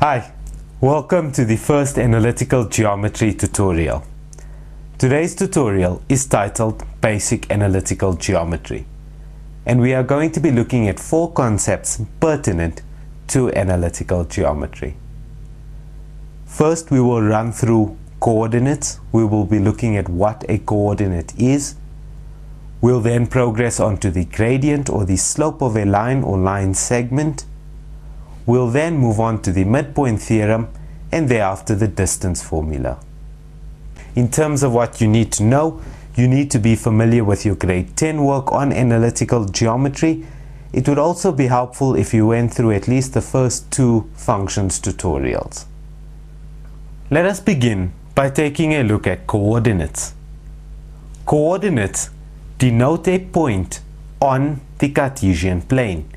Hi, welcome to the first analytical geometry tutorial. Today's tutorial is titled Basic Analytical Geometry, and we are going to be looking at 4 concepts pertinent to analytical geometry. First, we will run through coordinates. We will be looking at what a coordinate is. We'll then progress on to the gradient or the slope of a line or line segment. We'll then move on to the midpoint theorem and thereafter the distance formula. In terms of what you need to know, you need to be familiar with your grade 10 work on analytical geometry. It would also be helpful if you went through at least the first 2 functions tutorials. Let us begin by taking a look at coordinates. Coordinates denote a point on the Cartesian plane.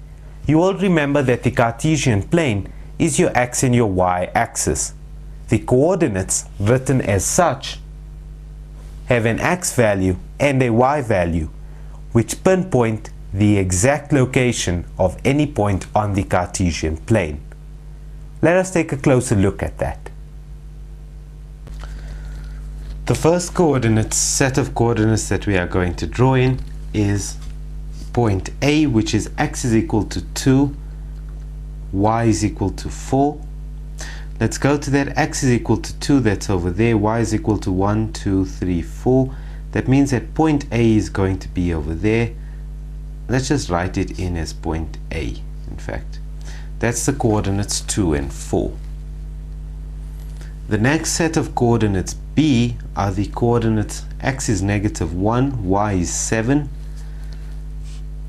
You will remember that the Cartesian plane is your x and your y axis. The coordinates, written as such, have an x value and a y value, which pinpoint the exact location of any point on the Cartesian plane. Let us take a closer look at that. The first set of coordinates that we are going to draw in is point A, which is x is equal to 2, y is equal to 4. Let's go to that. X is equal to 2, that's over there. Y is equal to 1, 2, 3, 4. That means that point A is going to be over there. Let's just write it in as point A, in fact. That's the coordinates 2 and 4. The next set of coordinates B are the coordinates x is negative 1, y is 7.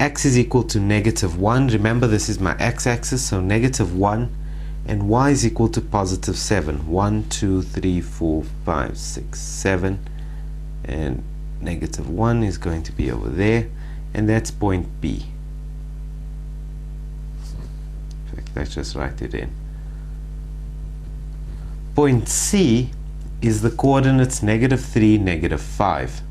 X is equal to negative 1. Remember, this is my x-axis, so negative 1. And y is equal to positive 7. 1, 2, 3, 4, 5, 6, 7. And negative 1 is going to be over there. And that's point B. In fact, let's just write it in. Point C is the coordinates negative 3, negative 5.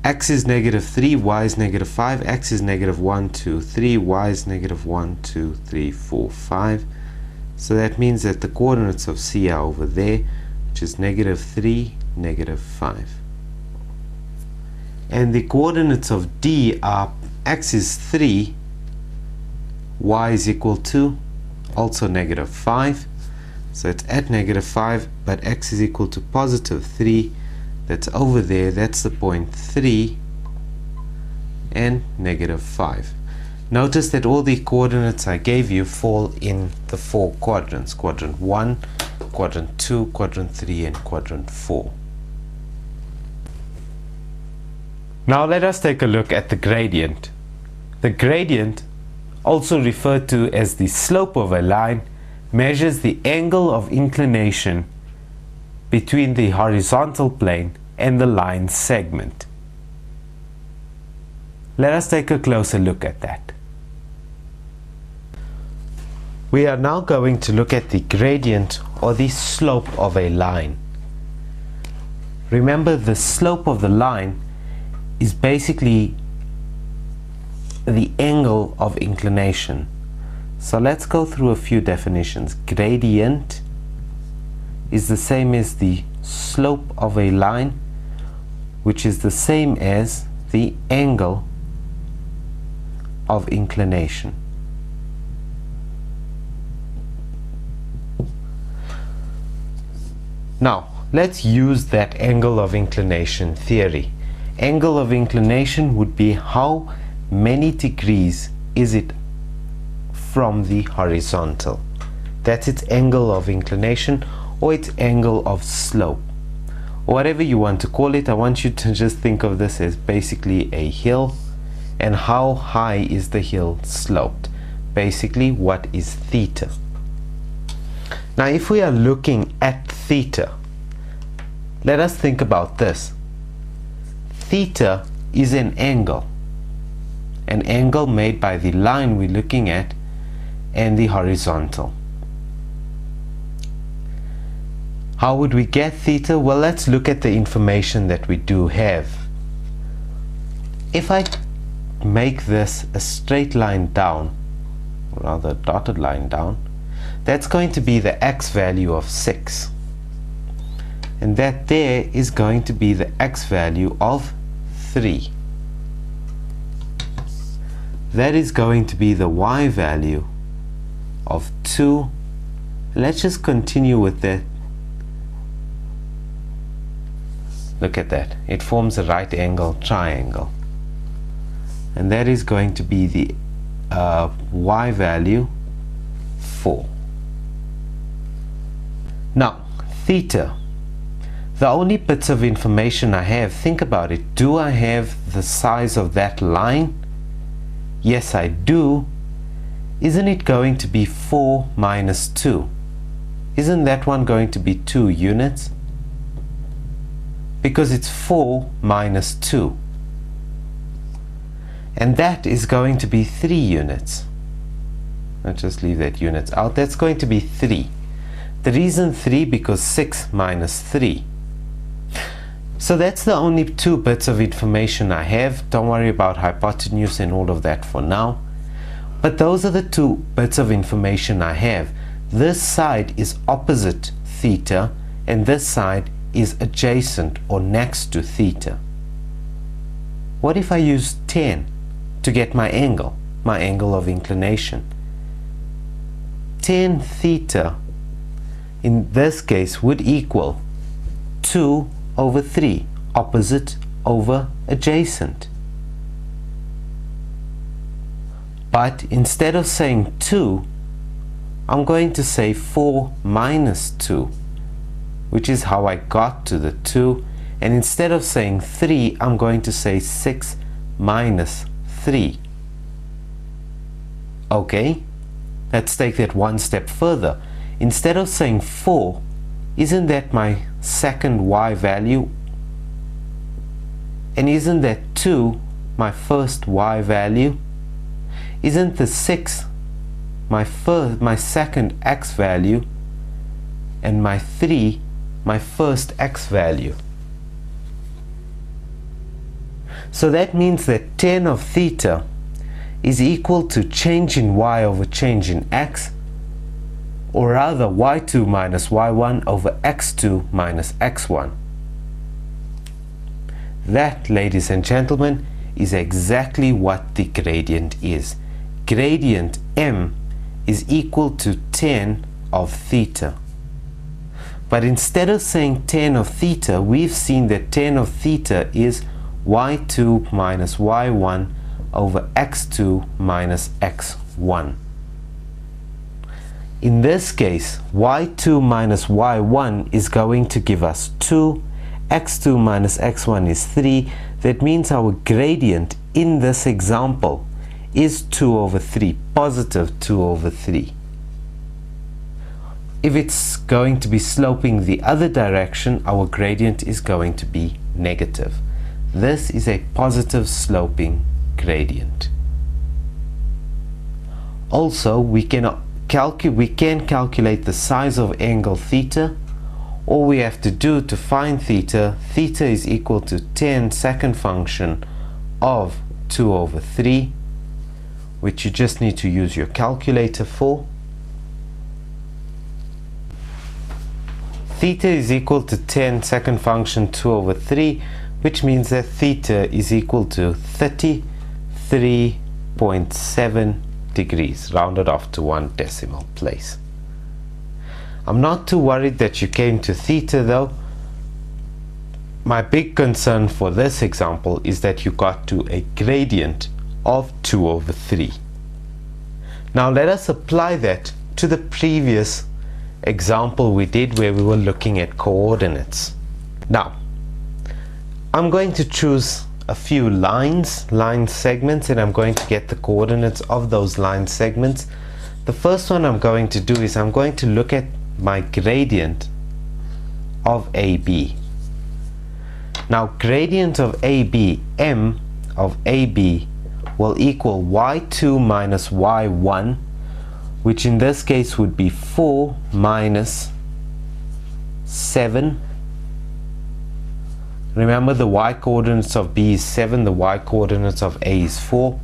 X is negative 3, y is negative 5, x is negative 1, 2, 3, y is negative 1, 2, 3, 4, 5. So that means that the coordinates of C are over there, which is negative 3, negative 5. And the coordinates of D are x is 3, y is equal to also negative 5. So it's at negative 5, but x is equal to positive 3. That's over there, that's the point 3 and negative 5. Notice that all the coordinates I gave you fall in the 4 quadrants: quadrant 1, quadrant 2, quadrant 3 and quadrant 4. Now let us take a look at the gradient. The gradient, also referred to as the slope of a line, measures the angle of inclination between the horizontal plane and the line segment. Let us take a closer look at that. We are now going to look at the gradient or the slope of a line. Remember, the slope of the line is basically the angle of inclination. So let's go through a few definitions. Gradient is the same as the slope of a line, which is the same as the angle of inclination. Now, let's use that angle of inclination theory. Angle of inclination would be how many degrees is it from the horizontal. That's its angle of inclination, or its angle of slope, or whatever you want to call it. I want you to just think of this as basically a hill, and how high is the hill sloped. Basically, what is theta? Now, if we are looking at theta, let us think about this. Theta is an angle made by the line we're looking at and the horizontal. How would we get theta? Well, let's look at the information that we do have. If I make this a straight line down, rather dotted line down, that's going to be the x value of 6. And that there is going to be the x value of 3. That is going to be the y value of 2. Let's just continue with that. Look at that. It forms a right angle triangle. And that is going to be the y value 4. Now, theta. The only bits of information I have, think about it. Do I have the size of that line? Yes, I do. Isn't it going to be 4 minus 2? Isn't that one going to be 2 units? Because it's 4 minus 2. And that is going to be 3 units. Let's just leave that units out. That's going to be 3. The reason 3, because 6 minus 3. So that's the only 2 bits of information I have. Don't worry about hypotenuse and all of that for now. But those are the 2 bits of information I have. This side is opposite theta, and this side is adjacent or next to theta. What if I use 10 to get my angle of inclination? 10 theta in this case would equal 2 over 3, opposite over adjacent. But instead of saying 2, I'm going to say 4 minus 2, which is how I got to the 2. And instead of saying 3, I'm going to say 6 minus 3. Okay, let's take that one step further. Instead of saying 4, isn't that my second y value? And isn't that 2 my first y value? Isn't the 6 my second x value, and my 3 my first x value? So that means that tan of theta is equal to change in y over change in x, or rather y2 minus y1 over x2 minus x1. That, ladies and gentlemen, is exactly what the gradient is. Gradient m is equal to tan of theta. But instead of saying tan of theta, we've seen that tan of theta is y2 minus y1 over x2 minus x1. In this case, y2 minus y1 is going to give us 2, x2 minus x1 is 3. That means our gradient in this example is 2 over 3, positive 2 over 3. If it's going to be sloping the other direction, our gradient is going to be negative. This is a positive sloping gradient. Also, we can calculate the size of angle theta. All we have to do to find theta is equal to tan second function of 2 over 3, which you just need to use your calculator for. Theta is equal to tan second function 2 over 3, which means that theta is equal to 33.7 degrees, rounded off to 1 decimal place. I'm not too worried that you came to theta though. My big concern for this example is that you got to a gradient of 2 over 3. Now let us apply that to the previous example we did where we were looking at coordinates. Now, I'm going to choose a few line segments, and I'm going to get the coordinates of those line segments. The first one I'm going to do is I'm going to look at my gradient of AB. Now, gradient of AB, m of AB, will equal y2 minus y1, which in this case would be 4 minus 7. Remember, the y coordinates of B is 7, the y coordinates of A is 4,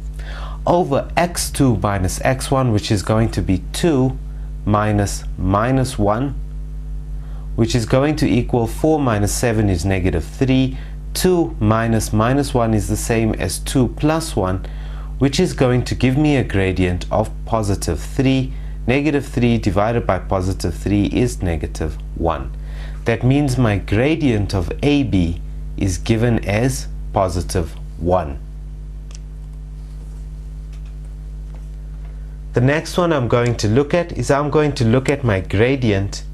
over x2 minus x1, which is going to be 2 minus minus 1, which is going to equal 4 minus 7 is negative 3. 2 minus minus 1 is the same as 2 plus 1, which is going to give me a gradient of positive 3. Negative 3 divided by positive 3 is negative 1. That means my gradient of AB is given as positive 1. The next one I'm going to look at is I'm going to look at my gradient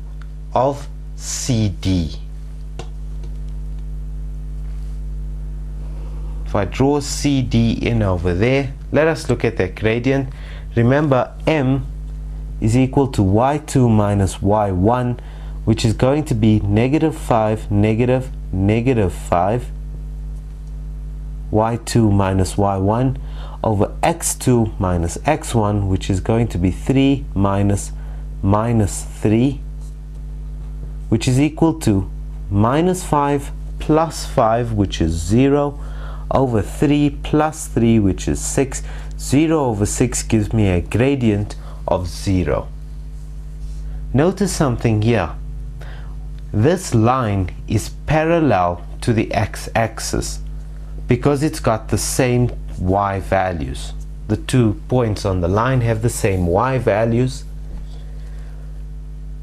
of CD. If I draw CD in over there, let us look at that gradient. Remember, M is equal to y2 minus y1, which is going to be negative 5, negative, negative 5, y2 minus y1 over x2 minus x1, which is going to be 3 minus minus 3, which is equal to minus 5 plus 5, which is 0, over 3 plus 3, which is 6. 0 over 6 gives me a gradient of 0. Notice something here. This line is parallel to the x-axis because it's got the same y values. The 2 points on the line have the same y values.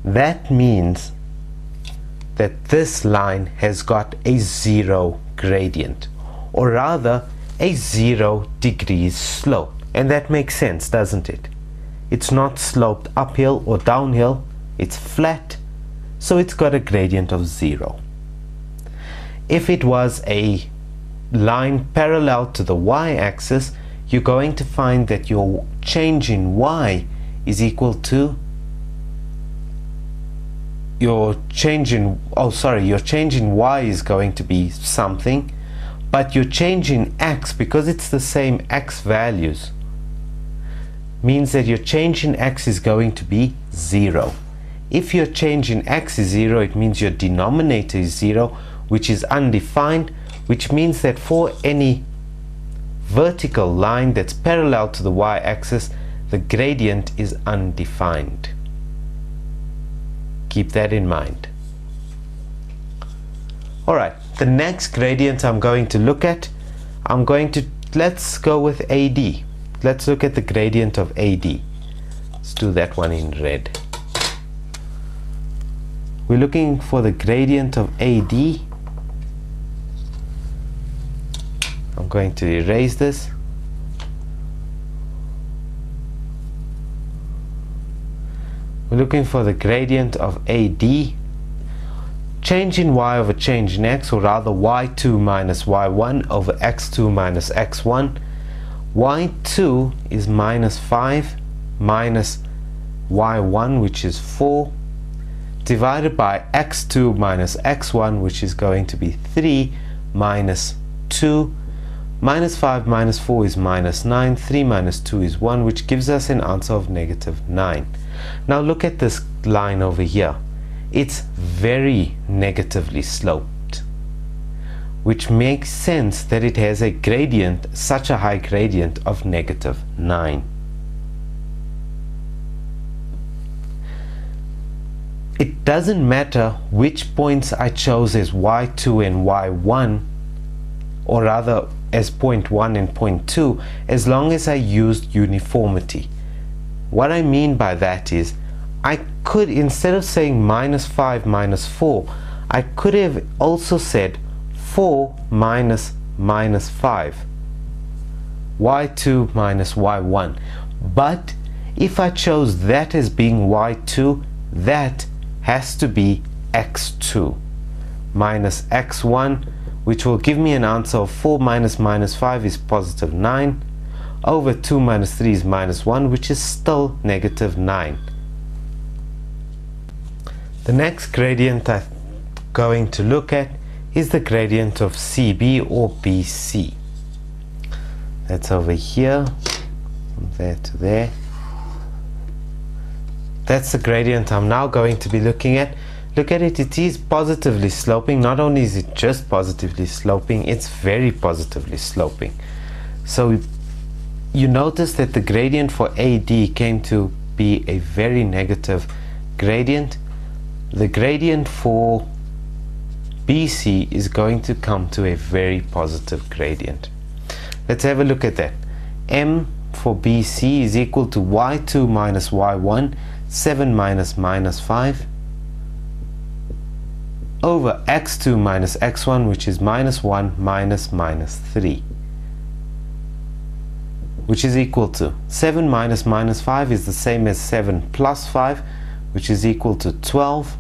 That means that this line has got a 0 gradient, or rather a 0 degrees slope. And that makes sense, doesn't it? It's not sloped uphill or downhill, it's flat, so it's got a gradient of 0. If it was a line parallel to the y-axis, you're going to find that your change in y is equal to your change in y is going to be something, but your change in x, because it's the same x values, means that your change in x is going to be 0. If your change in x is 0, it means your denominator is 0, which is undefined, which means that for any vertical line that's parallel to the y-axis, the gradient is undefined. Keep that in mind. Alright, the next gradient I'm going to look at, let's go with AD. Let's look at the gradient of AD. Let's do that one in red. We're looking for the gradient of AD. I'm going to erase this. We're looking for the gradient of AD. Change in y over change in x, or rather y2 minus y1 over x2 minus x1. y2 is minus 5 minus y1, which is 4, divided by x2 minus x1, which is going to be 3 minus 2. Minus 5 minus 4 is minus 9. 3 minus 2 is 1, which gives us an answer of negative 9. Now look at this line over here. It's very negatively sloped, which makes sense that it has a gradient, such a high gradient of negative 9. It doesn't matter which points I chose as y2 and y1, or rather as point 1 and point 2, as long as I used uniformity. What I mean by that is, I could, instead of saying minus 5 minus 4, I could have also said 4 minus minus 5, y2 minus y1. But if I chose that as being y2, that has to be x2 minus x1, which will give me an answer of 4 minus minus 5 is positive 9, over 2 minus 3 is minus 1, which is still negative 9. The next gradient I'm going to look at is the gradient of CB or BC. That's over here, from there to there. That's the gradient I'm now going to be looking at. Look at it, it is positively sloping. Not only is it just positively sloping, it's very positively sloping. So you notice that the gradient for AD came to be a very negative gradient. The gradient for BC is going to come to a very positive gradient. Let's have a look at that. M for BC is equal to y2 minus y1, 7 minus minus 5, over x2 minus x1, which is minus 1 minus minus 3, which is equal to 7 minus minus 5 is the same as 7 plus 5, which is equal to 12.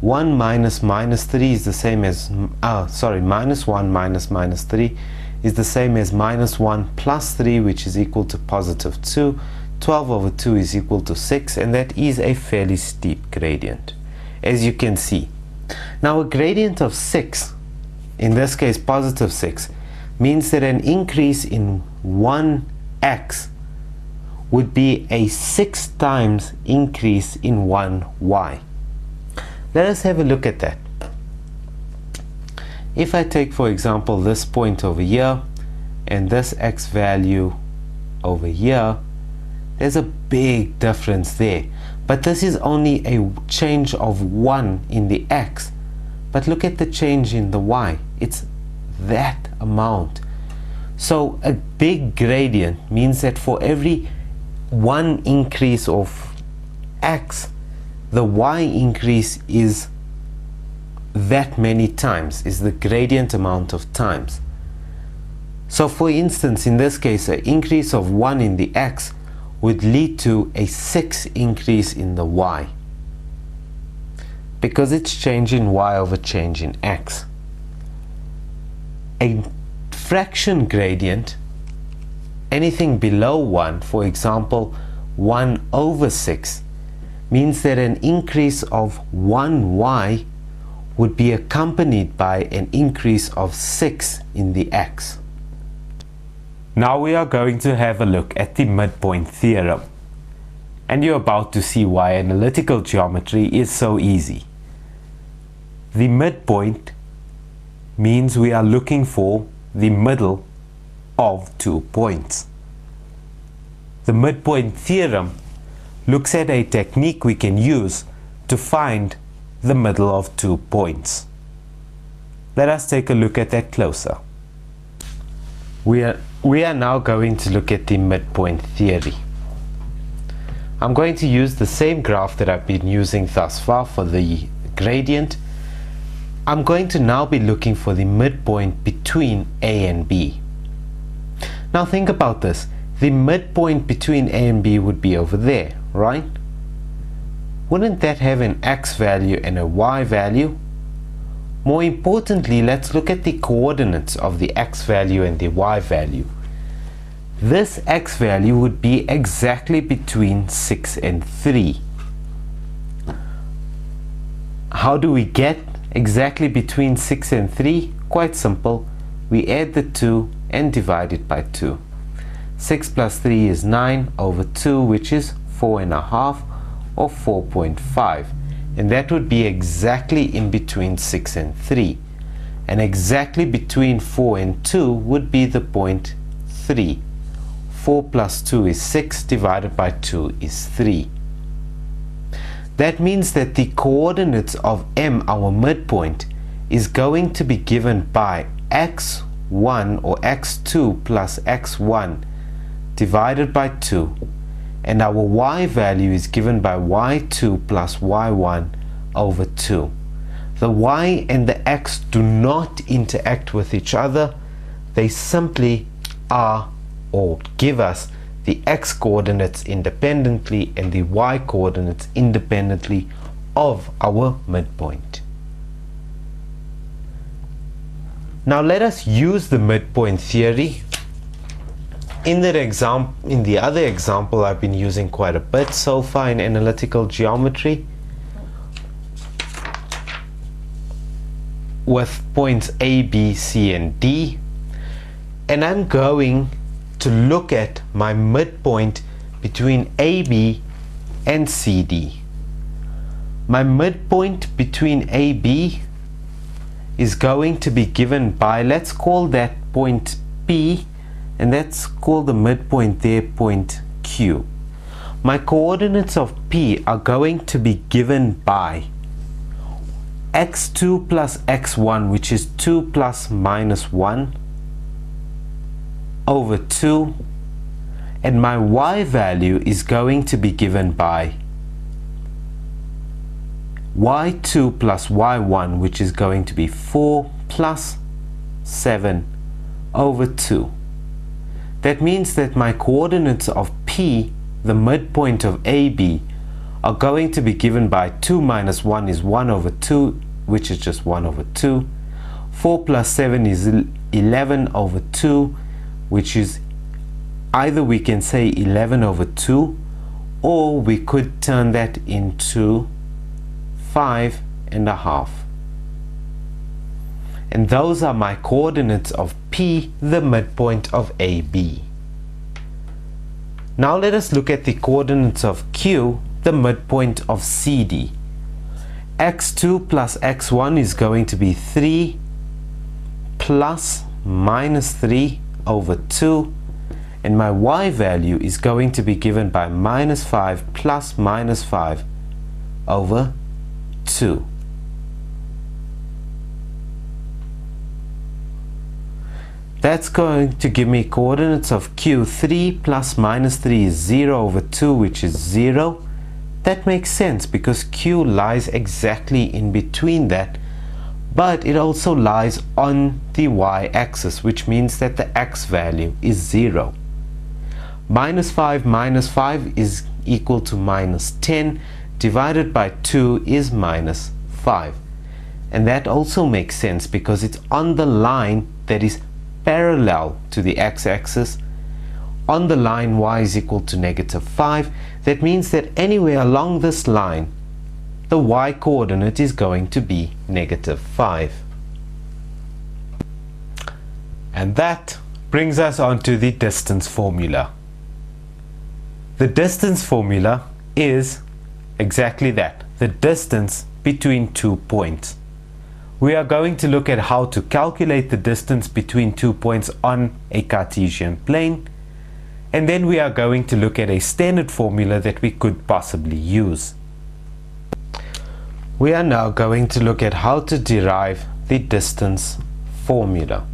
1 minus minus 3 is the same as, minus 1 minus minus 3 is the same as minus 1 plus 3, which is equal to positive 2. 12 over 2 is equal to 6, and that is a fairly steep gradient, as you can see. Now a gradient of 6, in this case positive 6, means that an increase in 1x would be a 6 times increase in 1y. Let us have a look at that. If I take, for example, this point over here and this x value over here, there's a big difference there. But this is only a change of 1 in the x. But look at the change in the y. It's that amount. So a big gradient means that for every 1 increase of x, the y increase is that many times, is the gradient amount of times. So for instance, in this case, an increase of 1 in the x would lead to a 6 increase in the y, because it's change in y over change in x. A fraction gradient, anything below 1, for example 1 over 6, means that an increase of 1y would be accompanied by an increase of 6 in the x. Now we are going to have a look at the midpoint theorem, and you're about to see why analytical geometry is so easy. The midpoint means we are looking for the middle of 2 points. The midpoint theorem looks at a technique we can use to find the middle of 2 points. Let us take a look at that closer. We are now going to look at the midpoint theory. I'm going to use the same graph that I've been using thus far for the gradient. I'm going to now be looking for the midpoint between A and B. Now think about this. The midpoint between A and B would be over there, right? Wouldn't that have an x value and a y value? More importantly, let's look at the coordinates of the x value and the y value. This x value would be exactly between 6 and 3. How do we get exactly between 6 and 3? Quite simple. We add the 2 and divide it by 2. 6 plus 3 is 9 over 2, which is 4.5 or 4.5. And that would be exactly in between 6 and 3. And exactly between 4 and 2 would be the point 3. 4 plus 2 is 6, divided by 2 is 3. That means that the coordinates of M, our midpoint, is going to be given by x1 or x2 plus x1 divided by 2, and our y value is given by y2 plus y1 over 2. The y and the x do not interact with each other. They simply are, or give us, the x coordinates independently and the y coordinates independently of our midpoint. Now let us use the midpoint theory. In the other example I've been using quite a bit so far in analytical geometry, with points A, B, C and D, and I'm going to look at my midpoint between AB and CD. My midpoint between AB is going to be given by, let's call that point P, and that's called the midpoint there, point Q. My coordinates of P are going to be given by x2 plus x1, which is 2 plus minus 1 over 2, and my y value is going to be given by y2 plus y1, which is going to be 4 plus 7 over 2. That means that my coordinates of P, the midpoint of AB, are going to be given by 2 minus 1 is 1 over 2, which is just 1 over 2. 4 plus 7 is 11 over 2, which is either we can say 11 over 2, or we could turn that into 5.5. And those are my coordinates of P, the midpoint of AB. Now let us look at the coordinates of Q, the midpoint of CD. x2 plus x1 is going to be 3 plus minus 3 over 2, and my y value is going to be given by minus 5 plus minus 5 over 2. That's going to give me coordinates of Q. 3 plus minus 3 is 0 over 2, which is 0. That makes sense because Q lies exactly in between that, but it also lies on the y-axis, which means that the x value is 0. Minus 5 is equal to minus 10, divided by 2 is minus 5. And that also makes sense because it's on the line that is parallel to the x-axis. On the line y is equal to negative 5. That means that anywhere along this line, the y coordinate is going to be negative 5. And that brings us on to the distance formula. The distance formula is exactly that, the distance between 2 points. We are going to look at how to calculate the distance between 2 points on a Cartesian plane, and then we are going to look at a standard formula that we could possibly use. We are now going to look at how to derive the distance formula.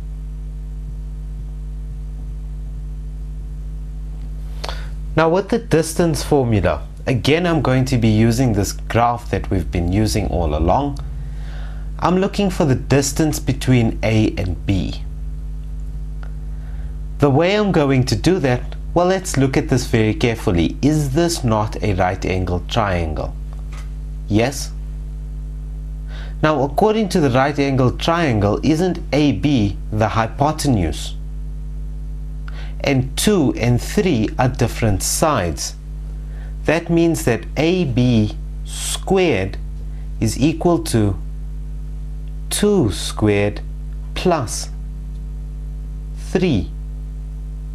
Now with the distance formula, again I'm going to be using this graph that we've been using all along. I'm looking for the distance between A and B. The way I'm going to do that, well, let's look at this very carefully. Is this not a right-angled triangle? Yes. Now, according to the right-angled triangle, isn't AB the hypotenuse? And 2 and 3 are different sides. That means that AB squared is equal to 2 squared plus 3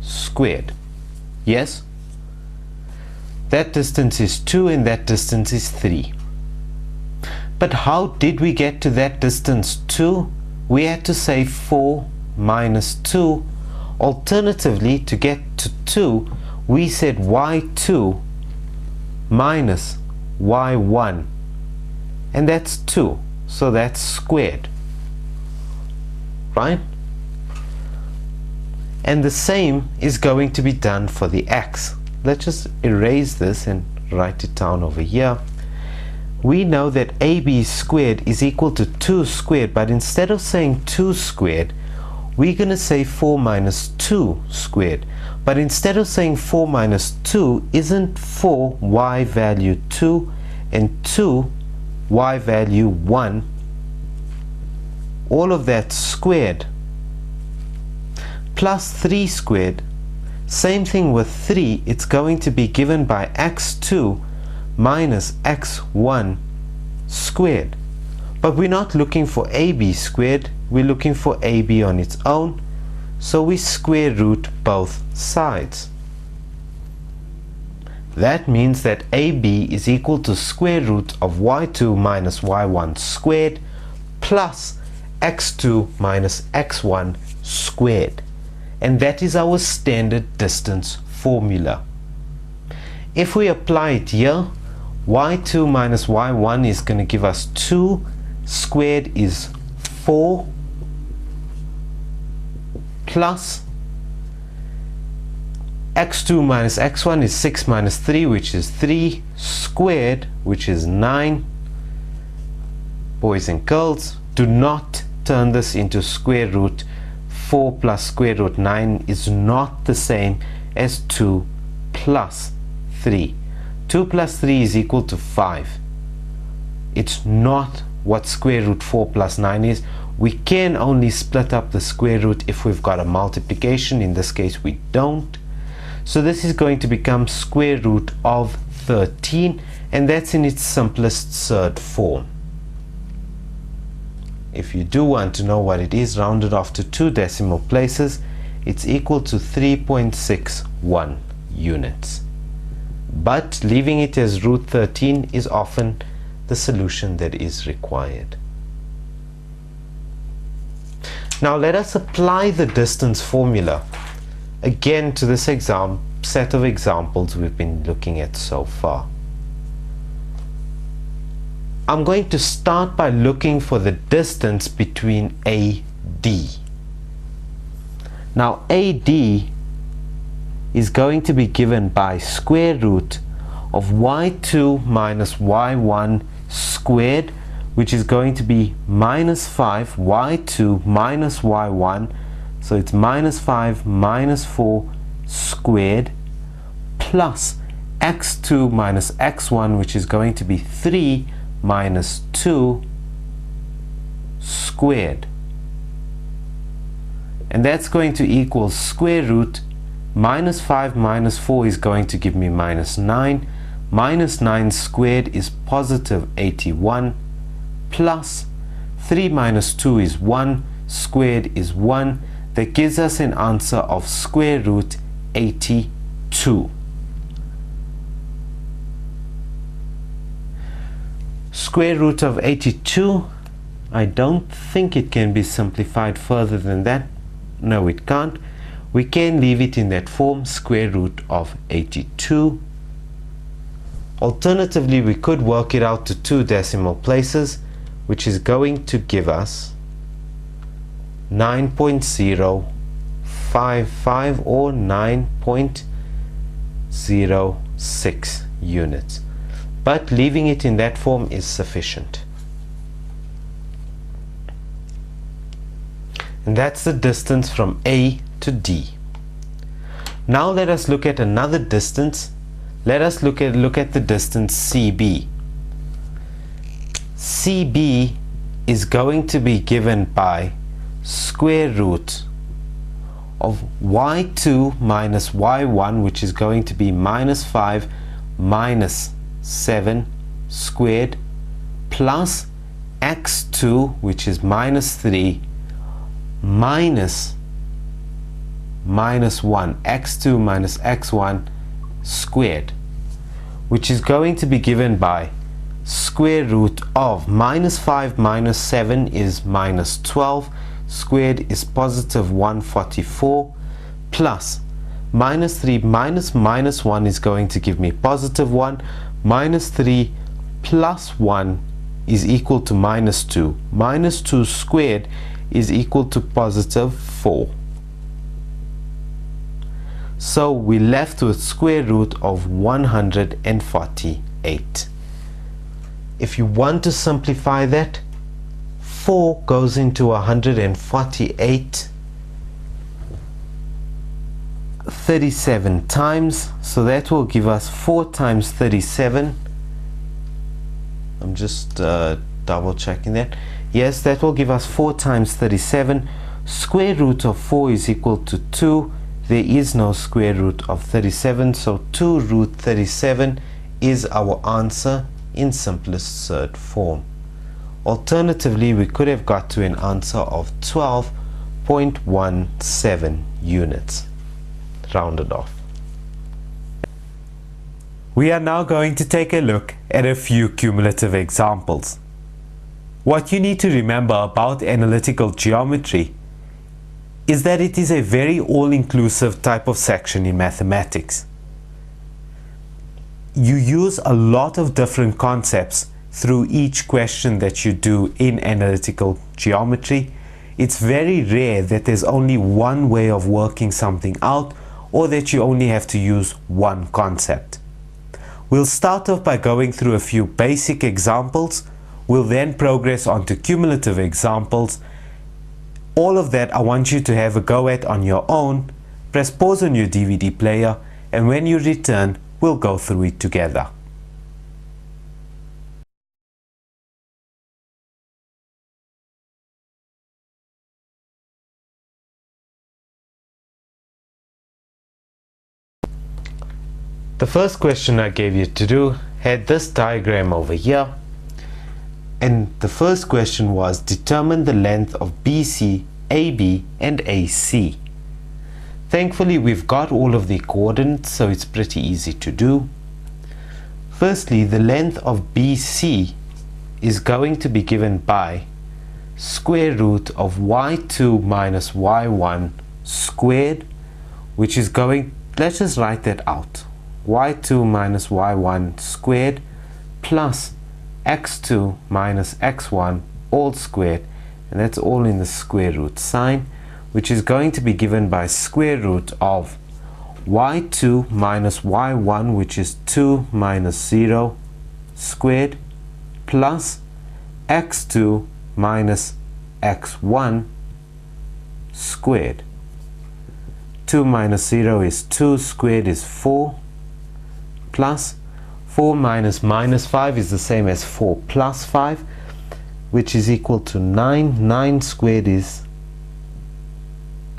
squared. Yes? That distance is 2 and that distance is 3. But how did we get to that distance 2? We had to say 4 minus 2. Alternatively, to get to 2, we said y2 minus y1. And that's 2. So that's squared. Right? And the same is going to be done for the x. Let's just erase this and write it down over here. We know that AB squared is equal to 2 squared, but instead of saying 2 squared, we're going to say 4 minus 2 squared. But instead of saying 4 minus 2, isn't 4 y value 2 and 2 y value 1? All of that squared. Plus 3 squared. Same thing with 3, it's going to be given by x2 minus x1 squared. But we're not looking for AB squared, we're looking for AB on its own, so we square root both sides. That means that AB is equal to square root of y2 minus y1 squared plus x2 minus x1 squared. and that is our standard distance formula. If we apply it here, y2 minus y1 is going to give us 2 squared is 4 plus x2 minus x1 is 6 minus 3, which is 3 squared, which is 9. Boys and girls, do not turn this into square root. 4 plus square root 9 is not the same as 2 plus 3. 2 plus 3 is equal to 5. It's not what square root 4 plus 9 is. We can only split up the square root if we've got a multiplication. In this case we don't. So this is going to become square root of 13, and that's in its simplest surd form. If you do want to know what it is, rounded off to 2 decimal places, it's equal to 3.61 units. But leaving it as root 13 is often the solution that is required. Now let us apply the distance formula again to this set of examples we've been looking at so far. I'm going to start by looking for the distance between AD. Now AD is going to be given by square root of y2 minus y1 squared, which is going to be minus 5 y2 minus y1, so it's minus 5 minus 4 squared, plus x2 minus x1, which is going to be 3 minus 2 squared, and that's going to equal square root minus 5 minus 4 is going to give me minus 9, minus 9 squared is positive 81, plus 3 minus 2 is 1, squared is 1. That gives us an answer of square root 82. Square root of 82, I don't think it can be simplified further than that. No, it can't. We can leave it in that form, square root of 82. Alternatively, we could work it out to 2 decimal places, which is going to give us 9.055 or 9.06 units. But leaving it in that form is sufficient. And that's the distance from A to D. Now let us look at another distance. Let us look at the distance CB. CB is going to be given by square root of y2 minus y1, which is going to be minus 5 minus 7 squared, plus x2, which is minus 3 minus 1, x2 minus x1 squared, which is going to be given by square root of minus 5 minus 7 is minus 12, squared is positive 144, plus minus 3 minus 1 is going to give me positive 1, minus 3 plus 1 is equal to minus 2, minus 2 squared is equal to positive 4. So we're left with square root of 148. If you want to simplify that, 4 goes into 148 37 times, so that will give us 4 times 37. I'm just double checking that. Yes, that will give us 4 times 37. Square root of 4 is equal to 2. There is no square root of 37, so 2 root 37 is our answer in simplest surd form. Alternatively, we could have got to an answer of 12.17 units, rounded off. We are now going to take a look at a few cumulative examples. What you need to remember about analytical geometry is that it is a very all-inclusive type of section in mathematics. You use a lot of different concepts through each question that you do in analytical geometry. It's very rare that there's only one way of working something out, or that you only have to use one concept. We'll start off by going through a few basic examples. We'll then progress on to cumulative examples. All of that I want you to have a go at on your own. Press pause on your DVD player, and when you return, we'll go through it together. The first question I gave you to do had this diagram over here, and the first question was determine the length of BC, AB and AC. Thankfully we've got all of the coordinates, so it's pretty easy to do. Firstly, the length of BC is going to be given by square root of y2 minus y1 squared, which is going, let's just write that out, y2 minus y1 squared plus x2 minus x1 all squared, and that's all in the square root sign, which is going to be given by square root of y2 minus y1, which is 2 minus 0 squared, plus x2 minus x1 squared. 2 minus 0 is 2, squared is 4, plus 4 minus minus 5 is the same as 4 plus 5, which is equal to 9. 9 squared is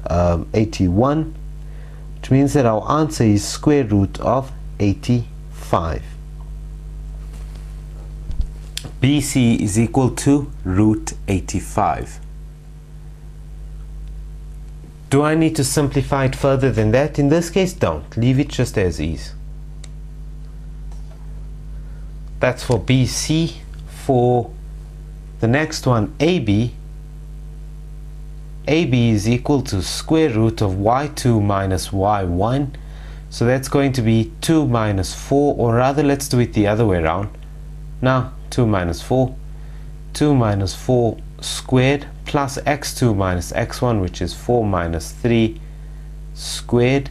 81, which means that our answer is square root of 85. BC is equal to root 85. Do I need to simplify it further than that? In this case, don't. Leave it just as is. That's for BC. For the next one, AB, AB is equal to square root of y2 minus y1. So that's going to be 2 minus 4, or rather let's do it the other way around. Now 2 minus 4. 2 minus 4 squared plus x2 minus x1, which is 4 minus 3 squared,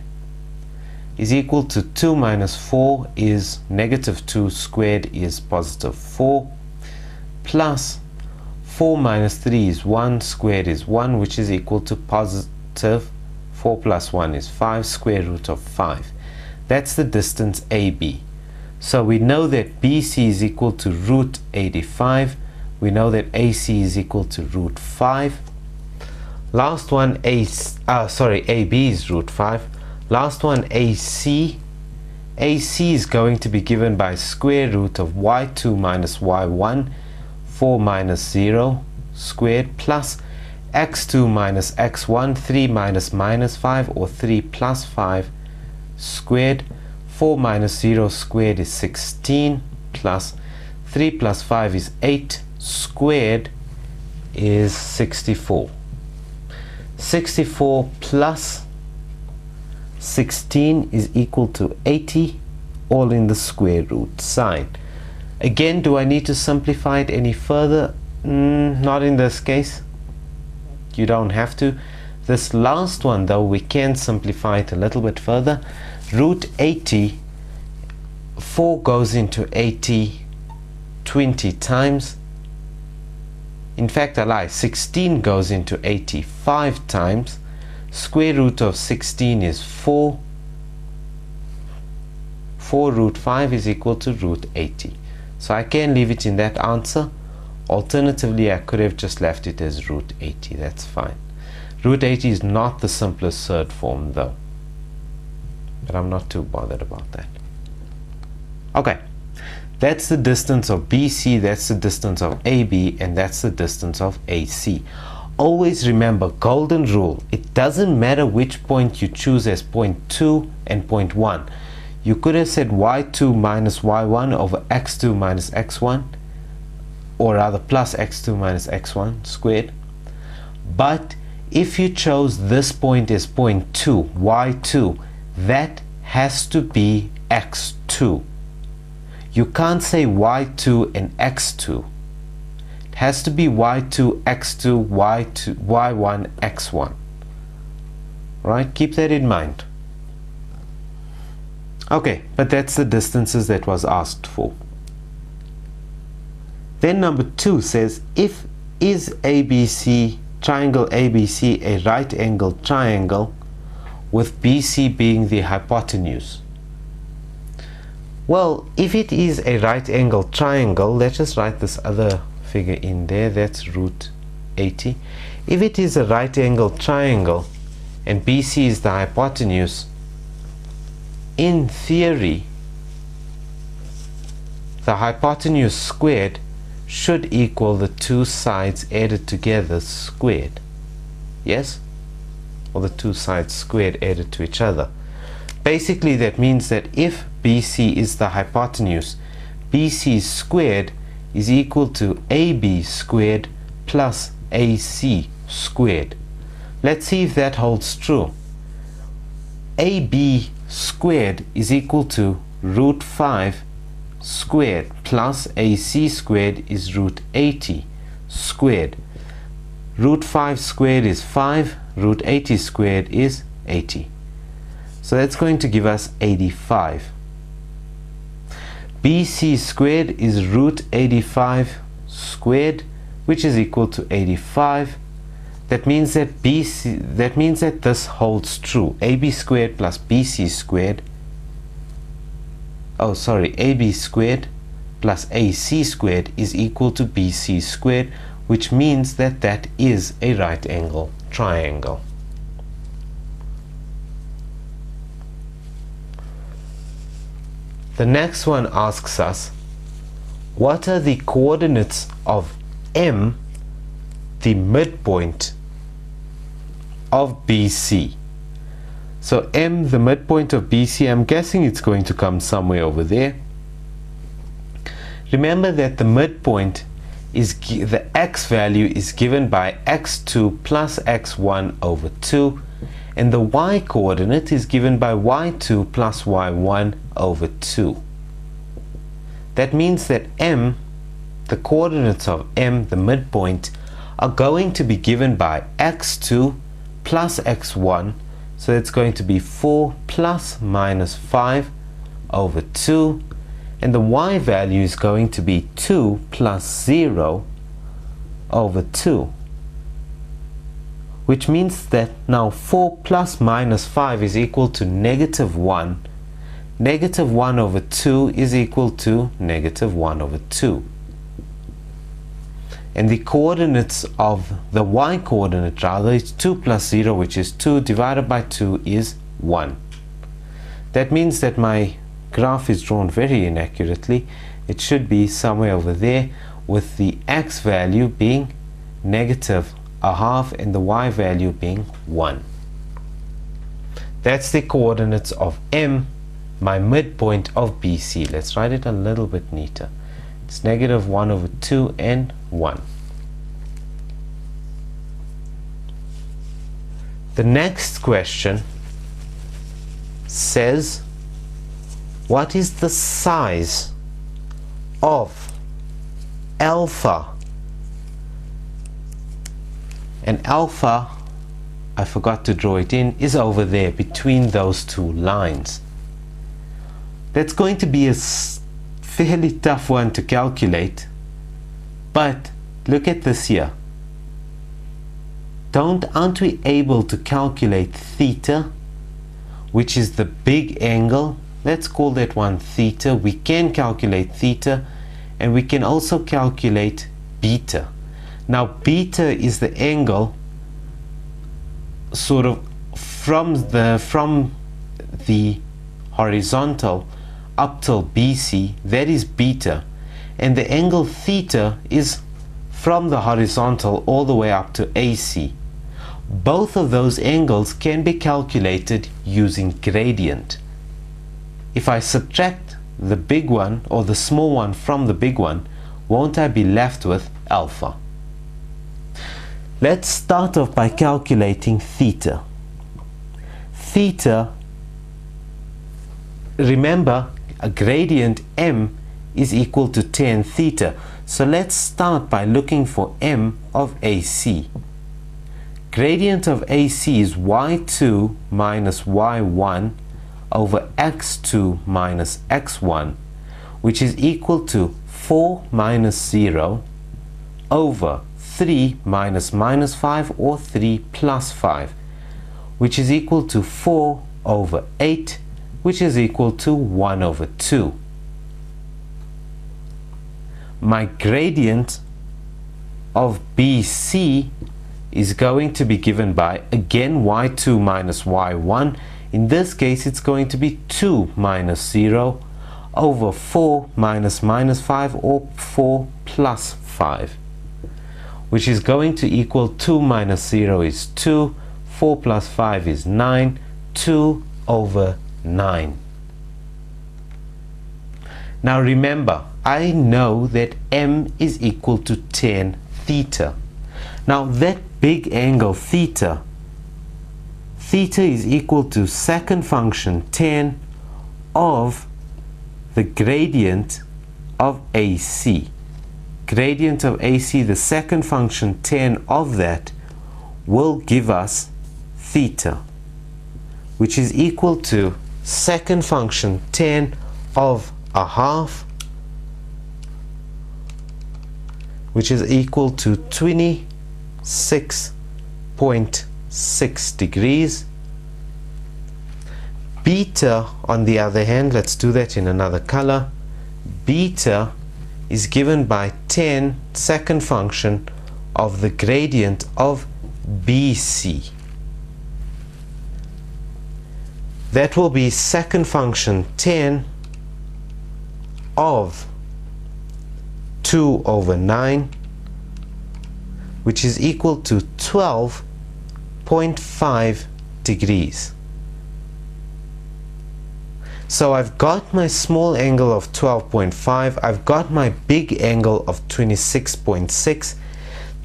is equal to 2 minus 4 is negative 2 squared is positive 4, plus 4 minus 3 is 1 squared is 1, which is equal to positive 4 plus 1 is 5, square root of 5. That's the distance AB. So we know that BC is equal to root 85. We know that AC is equal to root 5. Last one, AB is root 5. Last one, AC. AC is going to be given by square root of y2 minus y1, 4 minus 0 squared, plus x2 minus x1, 3 minus minus 5, or 3 plus 5 squared. 4 minus 0 squared is 16, plus 3 plus 5 is 8 squared is 64. 64 plus 16 is equal to 80, all in the square root sign. Again, do I need to simplify it any further? Not in this case. You don't have to. This last one though, we can simplify it a little bit further. Root 80, 4 goes into 80 20 times. In fact, I lie, 16 goes into 85 times. Square root of 16 is 4. 4 root 5 is equal to root 80. So I can leave it in that answer. Alternatively, I could have just left it as root 80. That's fine. Root 80 is not the simplest third form though, but I'm not too bothered about that. Okay, that's the distance of BC, that's the distance of AB, and that's the distance of AC. Always remember, golden rule, it doesn't matter which point you choose as point 2 and point 1. You could have said y2 minus y1 over x2 minus x1, or rather plus x2 minus x1 squared, but if you chose this point as point 2, y2, that has to be x2. You can't say y2 and x2. It has to be y2, x2, y2, y1, x1. Right? Keep that in mind. Okay, but that's the distances that was asked for. Then number 2 says, if is ABC, triangle ABC, a right angled triangle with BC being the hypotenuse? Well, if it is a right angled triangle, let's just write this other figure in there, that's root 80. If it is a right angled triangle and BC is the hypotenuse, in theory the hypotenuse squared should equal the two sides added together squared. Yes? Or the two sides squared added to each other. Basically that means that if BC is the hypotenuse, BC squared is equal to AB squared plus AC squared. Let's see if that holds true. AB squared is equal to root 5 squared plus AC squared is root 80 squared. Root 5 squared is 5, root 80 squared is 80. So that's going to give us 85. BC squared is root 85 squared, which is equal to 85. That means that this holds true. AB squared plus BC squared, AB squared plus AC squared is equal to BC squared, which means that that is a right angle triangle. The next one asks us, what are the coordinates of M, the midpoint of BC? So M, the midpoint of BC, I'm guessing it's going to come somewhere over there. Remember that the midpoint is the x value is given by x2 plus x1 over 2, and the y coordinate is given by y2 plus y1 over 2. That means that M, the coordinates of M, the midpoint, are going to be given by x2 plus x1, so it's going to be 4 plus minus 5 over 2, and the y value is going to be 2 plus 0 over 2, which means that now 4 plus minus 5 is equal to negative 1. Negative 1 over 2 is equal to negative 1 over 2. And the coordinates of the y coordinate rather is 2 plus 0, which is 2, divided by 2 is 1. That means that my graph is drawn very inaccurately. It should be somewhere over there, with the x value being negative a half and the y value being 1. That's the coordinates of M, my midpoint of BC. Let's write it a little bit neater. It's negative 1 over 2 and 1. The next question says, what is the size of alpha? And alpha, I forgot to draw it in, is over there between those two lines. That's going to be a fairly tough one to calculate, but look at this here. Aren't we able to calculate theta, which is the big angle? Let's call that one theta. We can calculate theta, and we can also calculate beta. Now beta is the angle sort of from the horizontal up till BC, that is beta, and the angle theta is from the horizontal all the way up to AC. Both of those angles can be calculated using gradient. If I subtract the big one or the small one from the big one, won't I be left with alpha? Let's start off by calculating theta. Theta, remember, a gradient m is equal to tan theta. So let's start by looking for m of AC. Gradient of AC is y2 minus y1 over x2 minus x1, which is equal to 4 minus 0 over 3 minus minus 5 or 3 plus 5, which is equal to 4 over 8, which is equal to 1 over 2. My gradient of BC is going to be given by, again, y2 minus y1. In this case, it's going to be 2 minus 0 over 4 minus minus 5 or 4 plus 5, which is going to equal 2 minus 0 is 2, 4 plus 5 is 9, 2 over 9. Now remember, I know that m is equal to tan theta. Now that big angle theta is equal to second function tan of the gradient of AC. Gradient of AC, the second function tan of that, will give us theta, which is equal to second function tan of a half, which is equal to 26.6 degrees. Beta, on the other hand, let's do that in another color. Beta is given by tan second function of the gradient of BC. That will be second function tan of 2 over 9, which is equal to 12.5 degrees. So I've got my small angle of 12.5, I've got my big angle of 26.6.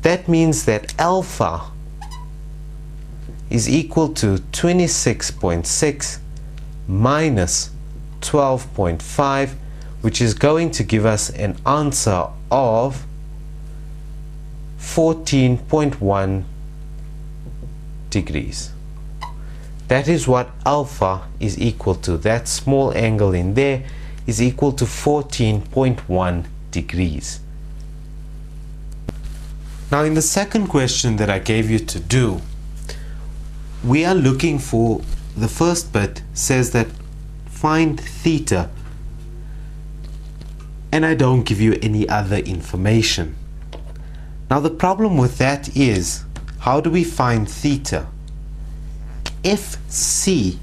That means that alpha is equal to 26.6 minus 12.5, which is going to give us an answer of 14.1 degrees. That is what alpha is equal to. That small angle in there is equal to 14.1 degrees. Now in the second question that I gave you to do, we are looking for, the first bit says that find theta, and I don't give you any other information. Now the problem with that is, how do we find theta? If C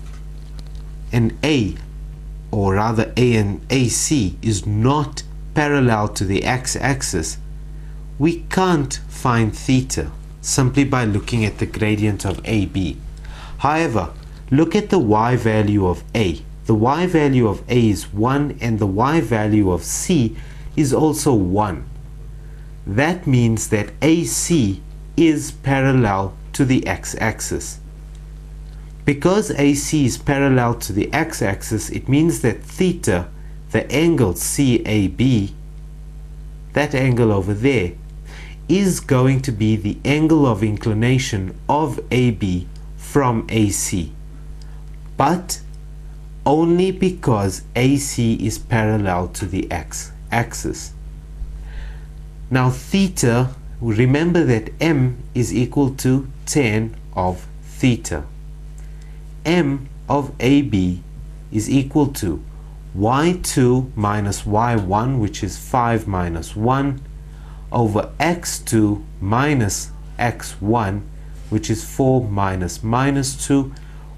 and A, or rather A and AC, is not parallel to the x-axis, we can't find theta simply by looking at the gradient of AB. However, look at the y value of A. The y value of A is 1 and the y value of C is also 1. That means that AC is parallel to the x-axis. Because AC is parallel to the x-axis, it means that theta, the angle CAB, that angle over there, is going to be the angle of inclination of AB from AC, but only because AC is parallel to the x-axis. Now theta, remember that m is equal to tan of theta. M of AB is equal to y2 minus y1, which is 5 minus 1, over x2 minus x1, which is 4 minus minus 2,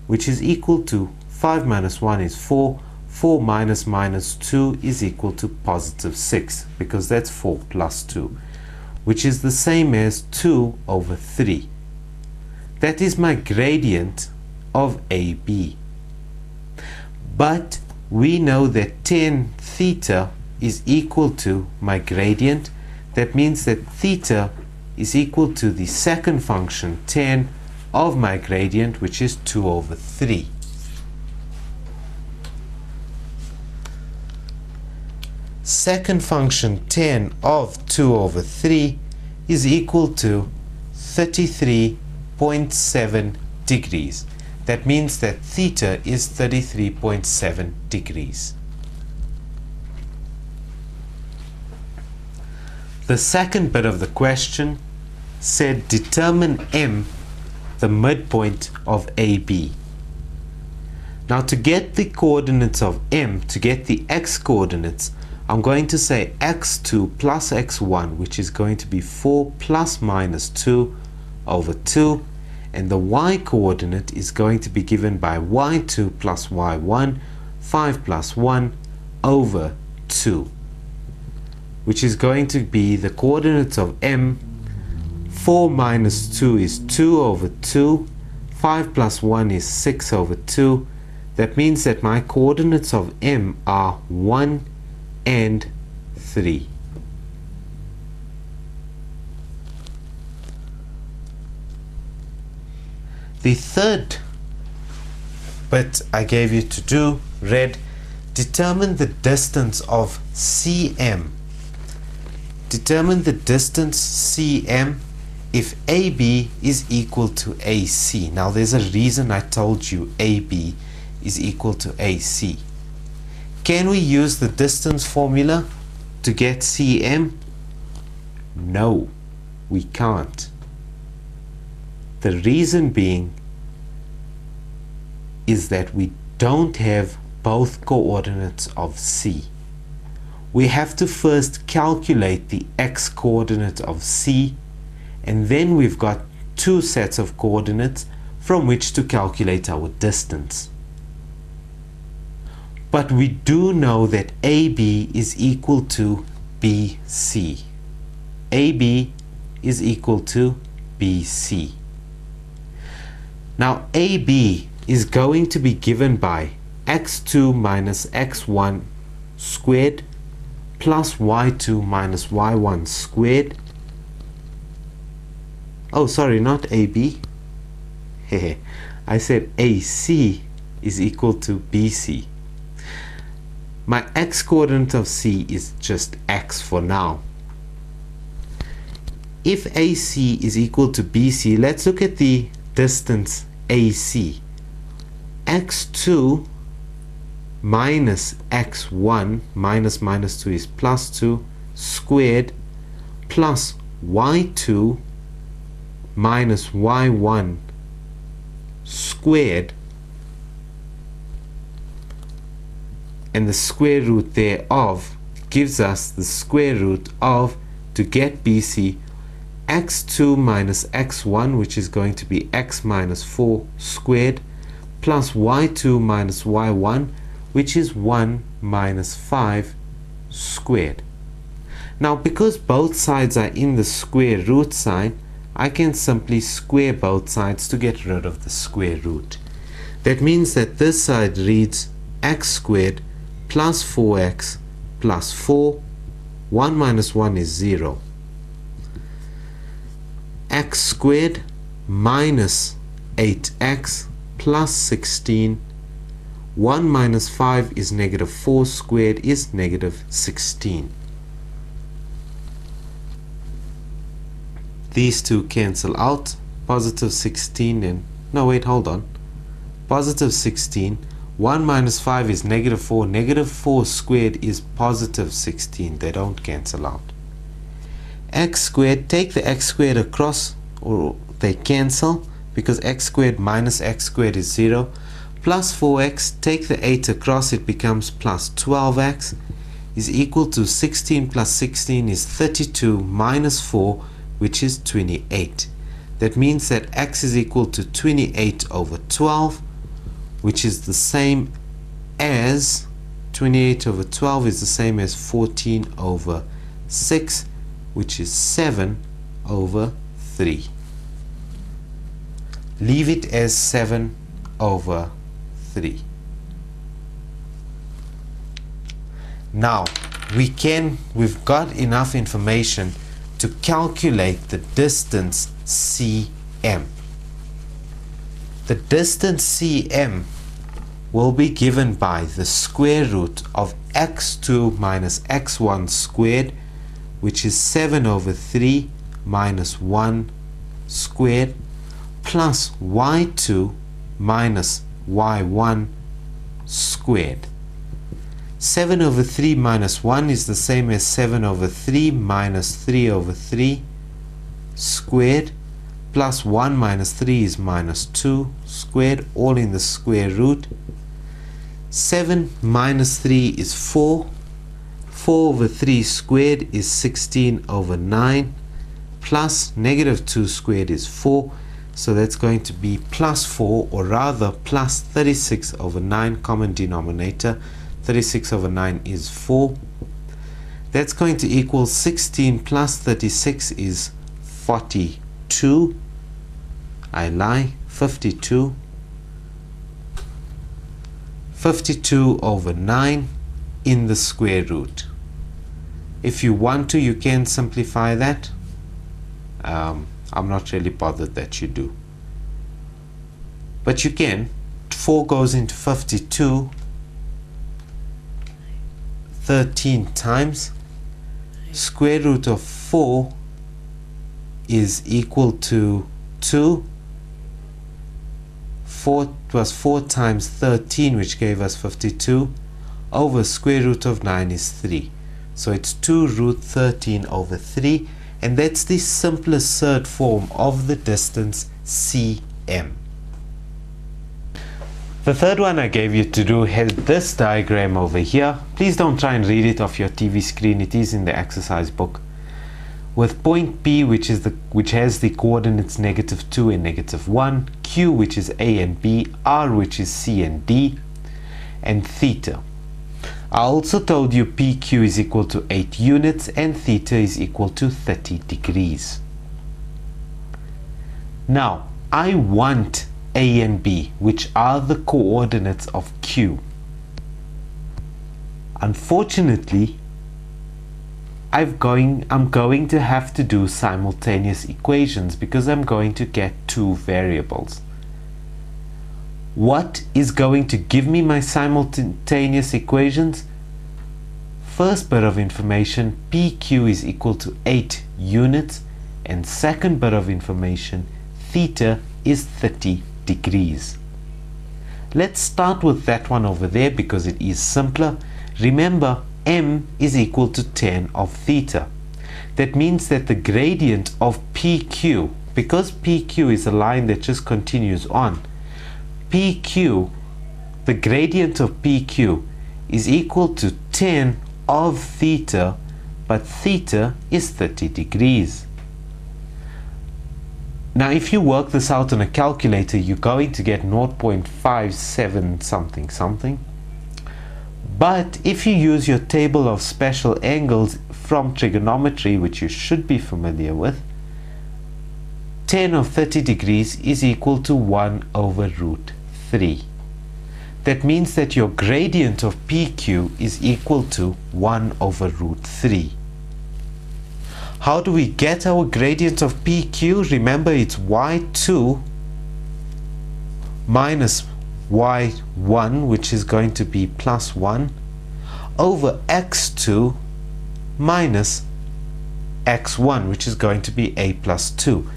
which is equal to 5 minus 1 is 4, 4 minus minus 2 is equal to positive 6, because that's 4 plus 2, which is the same as 2 over 3. That is my gradient of AB. But we know that tan theta is equal to my gradient. That means that theta is equal to the second function 10 of my gradient, which is 2 over 3. Second function 10 of 2 over 3 is equal to 33.7 degrees. That means that theta is 33.7 degrees. The second bit of the question said determine M, the midpoint of AB. Now to get the coordinates of M, to get the x coordinates, I'm going to say x2 plus x1, which is going to be 4 plus minus 2 over 2, and the y coordinate is going to be given by y2 plus y1, 5 plus 1 over 2, which is going to be the coordinates of M. 4 minus 2 is 2 over 2, 5 plus 1 is 6 over 2. That means that my coordinates of M are 1 and 3. The third bit I gave you to do read determine the distance of CM. Determine the distance CM if AB is equal to AC. Now there's a reason I told you AB is equal to AC. Can we use the distance formula to get CM? No, we can't. The reason being is that we don't have both coordinates of C. We have to first calculate the x coordinate of C, and then we've got two sets of coordinates from which to calculate our distance. But we do know that AB is equal to BC. AB is equal to BC. Now AB is going to be given by x2 minus x1 squared plus y2 minus y1 squared. Oh, sorry, not AB. I said AC is equal to BC. My x coordinate of C is just x for now. If AC is equal to BC, let's look at the distance AC. x2 minus x1, minus minus 2 is plus 2, squared, plus y2 minus y1 squared, and the square root thereof gives us the square root of, to get BC, x2 minus x1, which is going to be x minus 4 squared, plus y2 minus y1, which is 1 minus 5 squared. Now because both sides are in the square root sign, I can simply square both sides to get rid of the square root. That means that this side reads x squared plus 4x plus 4. 1 minus 1 is 0. X squared minus 8x plus 16. 1 minus 5 is negative 4 squared is negative 16. These two cancel out. Positive 16 and no, wait, hold on. Positive 16. 1 minus 5 is negative 4. Negative 4 squared is positive 16. They don't cancel out. X squared, take the x squared across, or they cancel because x squared minus x squared is 0. Plus 4x, take the 8 across, it becomes plus 12x is equal to 16 plus 16 is 32 minus 4, which is 28. That means that x is equal to 28 over 12, which is the same as 28 over 12 is the same as 14 over 6, which is 7 over 3. Leave it as 7 over 3. Now we've got enough information to calculate the distance cm. The distance cm will be given by the square root of x2 minus x1 squared, which is 7 over 3 minus 1 squared, plus y2 minus y1 squared. 7 over 3 minus 1 is the same as 7 over 3 minus 3 over 3 squared, plus 1 minus 3 is minus 2 squared, all in the square root. 7 minus 3 is 4. 4 over 3 squared is 16 over 9, plus negative 2 squared is 4. So that's going to be plus 4, or rather plus 36 over 9, common denominator. 36 over 9 is 4. That's going to equal 16 plus 36 is 42. I lie, 52. 52 over 9 in the square root. If you want to, you can simplify that. I'm not really bothered that you do, but you can. 4 goes into 52 13 times. Square root of 4 is equal to 2. 4 was 4 times 13, which gave us 52, over square root of 9 is 3. So it's 2 root 13 over 3, and that's the simplest third form of the distance cm. The third one I gave you to do had this diagram over here. Please don't try and read it off your TV screen. It is in the exercise book. With point P, which has the coordinates -2 and -1, Q, which is A and B, R, which is C and D, and theta. I also told you PQ is equal to 8 units and theta is equal to 30 degrees. Now, I want A and B, which are the coordinates of Q. Unfortunately, I'm going to have to do simultaneous equations because I'm going to get two variables. What is going to give me my simultaneous equations? First bit of information, PQ is equal to 8 units, and second bit of information, theta is 30 degrees. Let's start with that one over there because it is simpler. Remember, m is equal to tan of theta. That means that the gradient of PQ, because PQ is a line that just continues on, PQ, the gradient of PQ is equal to tan of theta, but theta is 30 degrees. Now if you work this out on a calculator, you're going to get 0.57 something something. But if you use your table of special angles from trigonometry, which you should be familiar with, tan of 30 degrees is equal to 1 over root 3. That means that your gradient of PQ is equal to 1 over root 3. How do we get our gradient of PQ? Remember, it's y2 minus y1, which is going to be plus 1, over x2 minus x1, which is going to be a plus 2.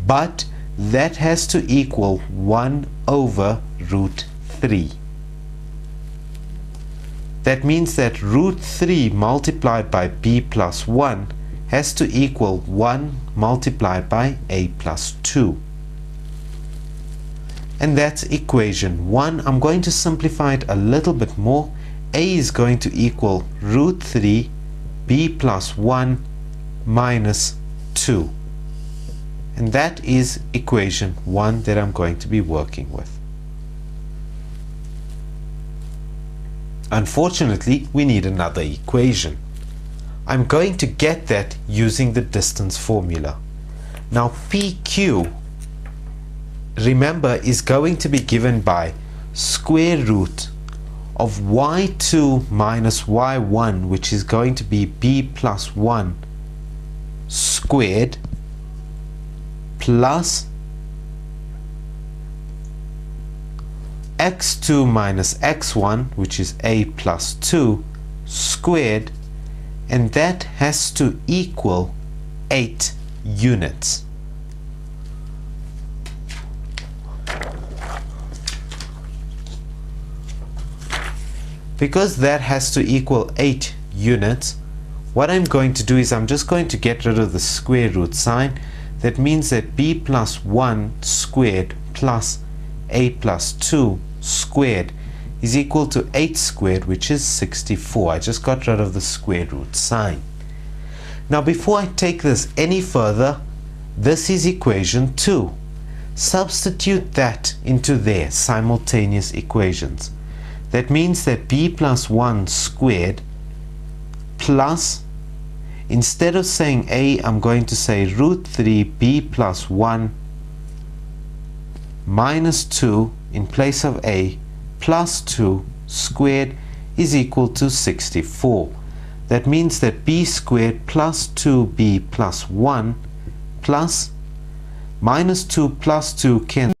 But that has to equal 1 over root 3. That means that root 3 multiplied by b plus 1 has to equal 1 multiplied by a plus 2. And that's equation 1. I'm going to simplify it a little bit more. A is going to equal root 3 b plus 1 minus 2. And that is equation 1 that I'm going to be working with. Unfortunately, we need another equation. I'm going to get that using the distance formula. Now PQ, remember, is going to be given by square root of y2 minus y1, which is going to be b plus 1 squared plus x2 minus x1, which is a plus 2 squared, and that has to equal 8 units. Because that has to equal 8 units, what I'm going to do is I'm just going to get rid of the square root sign. That means that b plus 1 squared plus a plus 2 squared is equal to 8 squared, which is 64. I just got rid of the square root sign. Now before I take this any further, this is equation 2. Substitute that into their simultaneous equations. That means that b plus 1 squared plus, instead of saying a, I'm going to say root 3 b plus 1 minus 2 in place of a plus 2 squared is equal to 64. That means that b squared plus 2b plus 1 plus minus 2 plus 2 cancel.